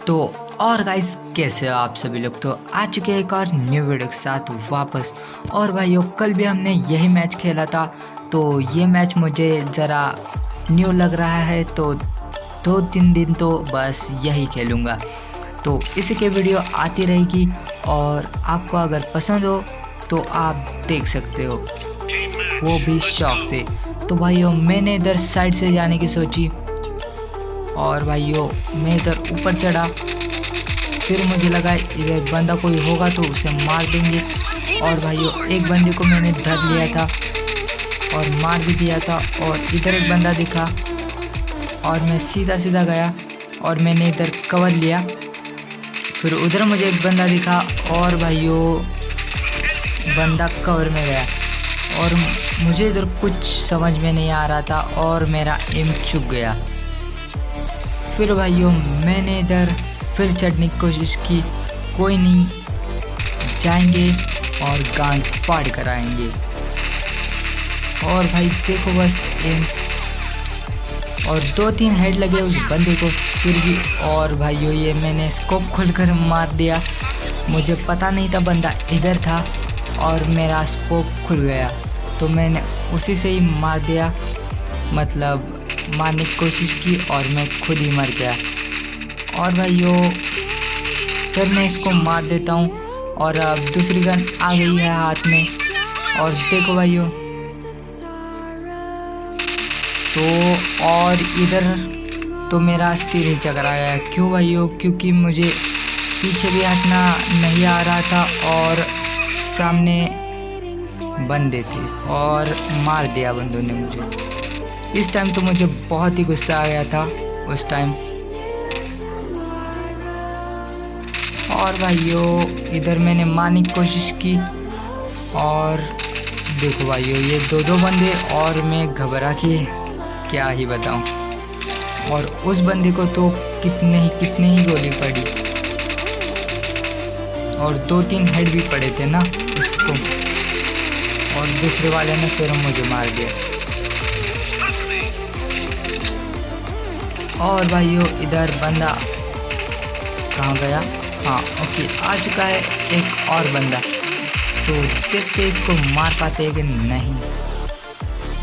तो और गाइस कैसे हो आप सभी लोग। तो आ चुके हैं एक और न्यू वीडियो के साथ वापस। और भाइयों कल भी हमने यही मैच खेला था, तो ये मैच मुझे ज़रा न्यू लग रहा है, तो 2-3 दिन तो बस यही खेलूँगा। तो इसी के वीडियो आती रहेगी और आपको अगर पसंद हो तो आप देख सकते हो, वो भी शौक से। तो भाइयों मैंने इधर साइड से जाने की सोची और भाइयों मैं इधर ऊपर चढ़ा, फिर मुझे लगा इधर बंदा कोई होगा तो उसे मार देंगे। और भाइयों एक बंदे को मैंने धर लिया था और मार भी दिया था। और इधर एक बंदा दिखा और मैं सीधा सीधा गया और मैंने इधर कवर लिया। फिर उधर मुझे एक बंदा दिखा और भाइयों बंदा कवर में गया और मुझे इधर कुछ समझ में नहीं आ रहा था और मेरा एम चूक गया। फिर भाइयों मैंने इधर फिर चढ़ने की कोशिश की, कोई नहीं, जाएंगे और गांड फाड़ कर आएंगे। और भाई देखो बस एम, और 2-3 हेड लगे उस बंदे को फिर भी। और भाइयों ये मैंने स्कोप खोलकर मार दिया, मुझे पता नहीं था बंदा इधर था और मेरा स्कोप खुल गया, तो मैंने उसी से ही मार दिया, मतलब मारने की कोशिश की और मैं खुद ही मर गया। और भाइयों फिर मैं इसको मार देता हूँ और अब दूसरी गन आ गई है हाथ में। और देखो भाइयों तो और इधर तो मेरा सिर ही चकरा गया। क्यों भाइयों? क्योंकि मुझे पीछे भी हटना नहीं आ रहा था और सामने बंदे थे और मार दिया बंदों ने मुझे। इस टाइम तो मुझे बहुत ही गुस्सा आ गया था उस टाइम। और भाइयों इधर मैंने मारने की कोशिश की और देखो भाइयों ये 2-2 बंदे और मैं घबरा के क्या ही बताऊं। और उस बंदे को तो कितने ही गोली पड़ी और 2-3 हेड भी पड़े थे ना उसको, और दूसरे वाले ने फिर मुझे मार दिया। और भाइयों इधर बंदा कहाँ गया? हाँ ओके, आ चुका है एक और बंदा, तो देखते इसको मार पाते हैं कि नहीं।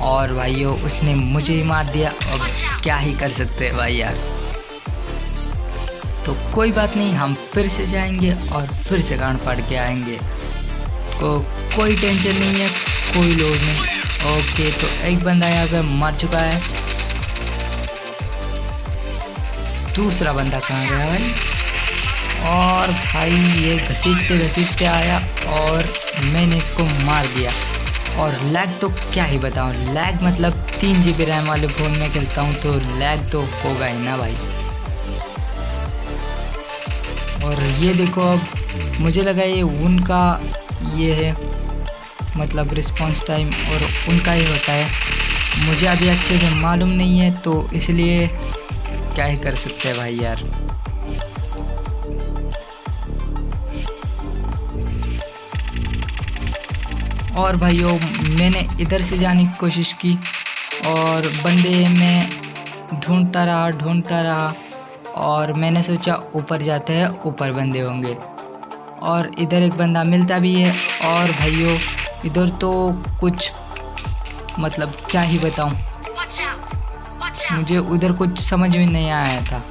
और भाइयों उसने मुझे ही मार दिया, अब क्या ही कर सकते हैं भाई यार। तो कोई बात नहीं, हम फिर से जाएंगे और फिर से गांड फाड़ के आएंगे, तो कोई टेंशन नहीं है, कोई लोड नहीं। ओके तो एक बंदा यहाँ पे मर चुका है, दूसरा बंदा कहाँ गया भाई? और भाई ये घसीटते आया और मैंने इसको मार दिया। और लैग तो क्या ही बताऊँ, लैग मतलब 3 GB रैम वाले फ़ोन में खेलता हूँ तो लैग तो होगा ही ना भाई। और ये देखो अब मुझे लगा ये उनका ये है, मतलब रिस्पॉन्स टाइम और उनका ही होता है, मुझे अभी अच्छे से मालूम नहीं है, तो इसलिए क्या ही कर सकते हैं भाई यार। और भाइयों मैंने इधर से जाने की कोशिश की और बंदे मैं ढूंढता रहा और मैंने सोचा ऊपर जाते हैं, ऊपर बंदे होंगे। और इधर एक बंदा मिलता भी है। और भाइयों इधर तो कुछ मतलब क्या ही बताऊं, मुझे उधर कुछ समझ में नहीं आया था।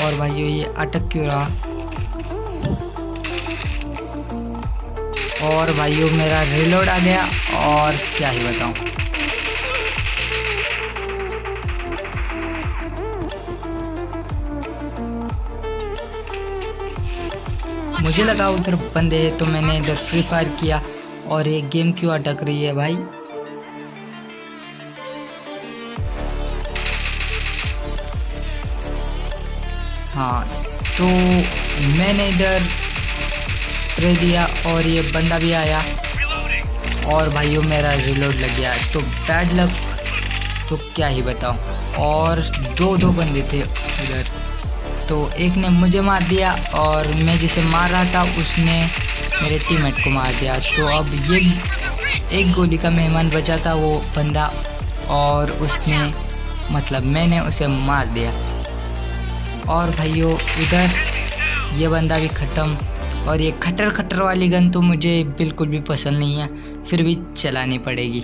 और भाइयों ये अटक क्यों रहा? और भाइयों मेरा रिलोड आ गया और क्या ही बताऊं। मुझे लगा उधर बंदे हैं तो मैंने इधर फ्री फायर किया। और ये गेम क्यों अटक रही है भाई? हाँ तो मैंने इधर स्प्रे दिया और ये बंदा भी आया और भाइयों मेरा रिलोड लग गया, तो बैड लक तो क्या ही बताऊं। और दो बंदे थे उधर, तो एक ने मुझे मार दिया और मैं जिसे मार रहा था उसने मेरे टीममेट को मार दिया। तो अब ये एक गोली का मेहमान बचा था वो बंदा, और उसने मतलब मैंने उसे मार दिया। और भाइयों इधर ये बंदा भी ख़त्म। और ये खटर वाली गन तो मुझे बिल्कुल भी पसंद नहीं है, फिर भी चलानी पड़ेगी।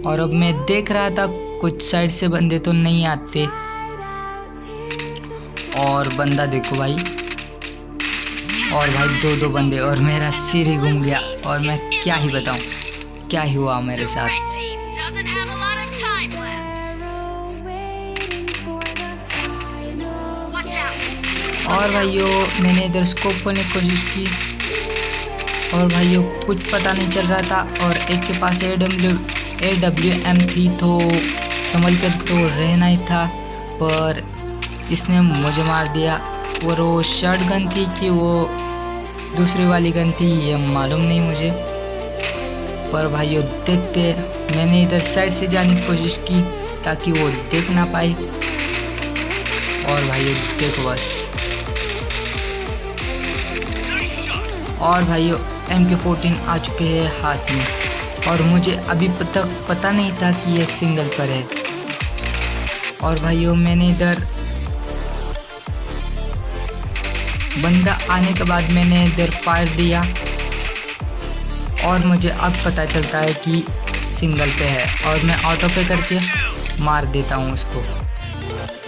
और अब मैं देख रहा था कुछ साइड से बंदे तो नहीं आते, और बंदा देखो भाई, और भाई दो बंदे, और मेरा सिर ही घूम गया। और मैं क्या ही बताऊं क्या ही हुआ मेरे साथ। और भाइयों मैंने इधर स्कोप खोलने की कोशिश की, और भाइयों कुछ पता नहीं चल रहा था। और एक के पास AWM थी, तो संभल कर तो रहना ही था, पर इसने मुझे मार दिया। और वो शॉट गन थी कि वो दूसरी वाली गन थी ये मालूम नहीं मुझे। पर भाइयों देखते, मैंने इधर साइड से जाने की कोशिश की ताकि वो देख ना पाए। और भाइयों देखो बस, और भाइयों MK14 आ चुके हैं हाथ में, और मुझे अभी तक पता नहीं था कि ये सिंगल पर है। और भाइयों मैंने इधर बंदा आने के बाद मैंने इधर फायर दिया, और मुझे अब पता चलता है कि सिंगल पे है, और मैं ऑटो पे करके मार देता हूँ उसको।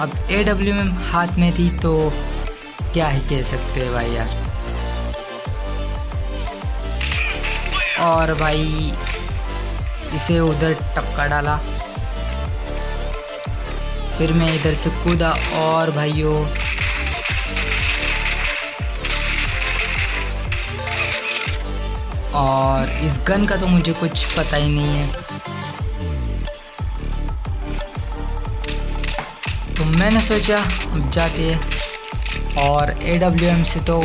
अब AWM हाथ में थी, तो क्या ही कह सकते हैं भाई यार। और भाई इसे उधर टपका डाला, फिर मैं इधर से कूदा। और भाइयों और इस गन का तो मुझे कुछ पता ही नहीं है, तो मैंने सोचा अब जाते हैं। और AWM से तो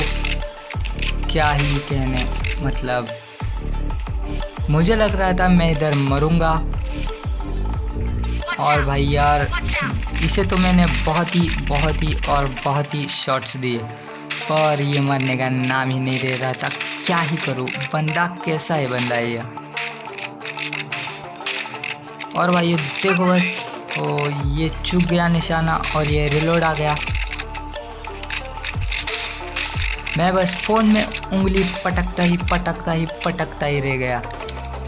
क्या ही कहने, मतलब मुझे लग रहा था मैं इधर मरूंगा। और भाई यार इसे तो मैंने बहुत ही शॉट्स दिए, पर ये मरने का नाम ही नहीं ले रहा था। क्या ही करूं, बंदा कैसा है बंदा ये। और भाई देखो बस, तो ये चुक गया निशाना, और ये रिलोड आ गया। मैं बस फ़ोन में उंगली पटकता ही रह गया,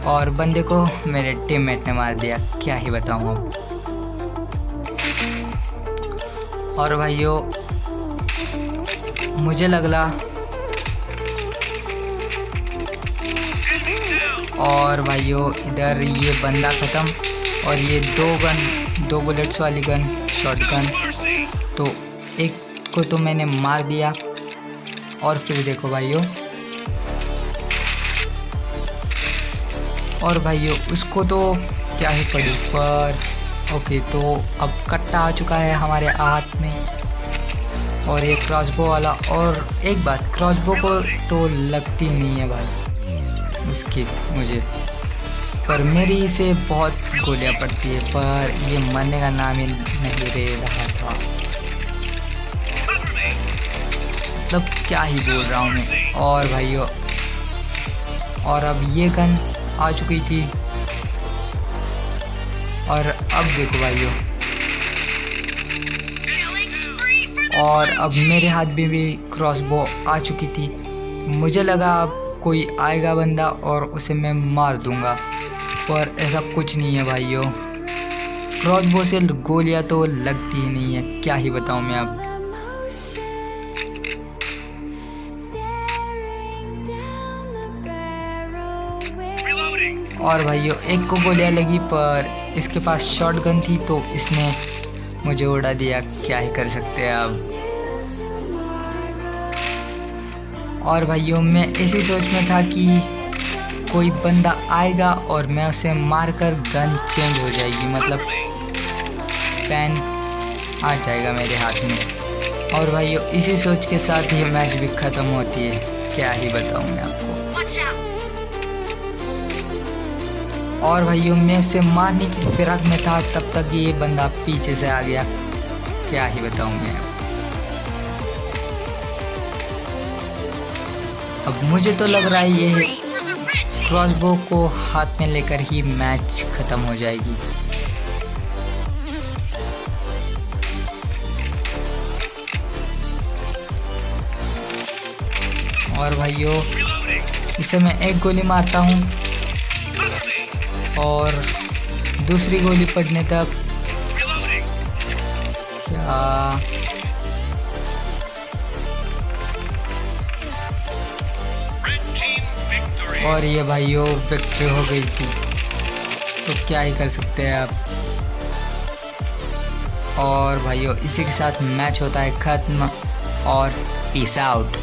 और बंदे को मेरे टीममेट ने मार दिया। क्या ही बताऊं अब। और भाइयों मुझे लगा, और भाइयों इधर ये बंदा ख़त्म, और ये दो बुलेट्स वाली गन शॉटगन, तो एक को तो मैंने मार दिया। और फिर देखो भाइयों, और भाइयों उसको तो क्या ही पड़ी, पर ओके। तो अब कट्टा आ चुका है हमारे हाथ में, और ये क्रॉसबो वाला। और एक बात, क्रॉसबो को तो लगती नहीं है भाई इसकी मुझे, पर मेरी से बहुत गोलियां पड़ती है, पर ये मरने का नाम ही नहीं ले रहा था। मतलब क्या ही बोल रहा हूँ मैं। और भाइयों और अब ये गन आ चुकी थी, और अब देखो भाइयों, और अब मेरे हाथ में भी क्रॉसबो आ चुकी थी। मुझे लगा अब कोई आएगा बंदा और उसे मैं मार दूंगा, पर ऐसा कुछ नहीं है भाइयों। क्रॉसबो से गोलियां तो लगती ही नहीं है, क्या ही बताऊं मैं अब। और भाइयों एक को गोलियां लगी, पर इसके पास शॉटगन थी तो इसने मुझे उड़ा दिया। क्या ही कर सकते हैं अब। और भाइयों मैं इसी सोच में था कि कोई बंदा आएगा और मैं उसे मारकर गन चेंज हो जाएगी, मतलब पेन आ जाएगा मेरे हाथ में। और भाइयों इसी सोच के साथ ये मैच भी ख़त्म होती है। क्या ही बताऊँ मैं आपको। और भाइयों मैं उसे मारने की फिराक में था, तब तक ये बंदा पीछे से आ गया। क्या ही बताऊं मैं। अब मुझे तो लग रहा है ये क्रॉसबो को हाथ में लेकर ही मैच खत्म हो जाएगी। और भाइयों इसे मैं एक गोली मारता हूँ और दूसरी गोली पड़ने तक क्या और ये भाइयों विक्ट्री हो गई थी। तो क्या ही कर सकते हैं आप। और भाइयों इसी के साथ मैच होता है खत्म और पीस आउट।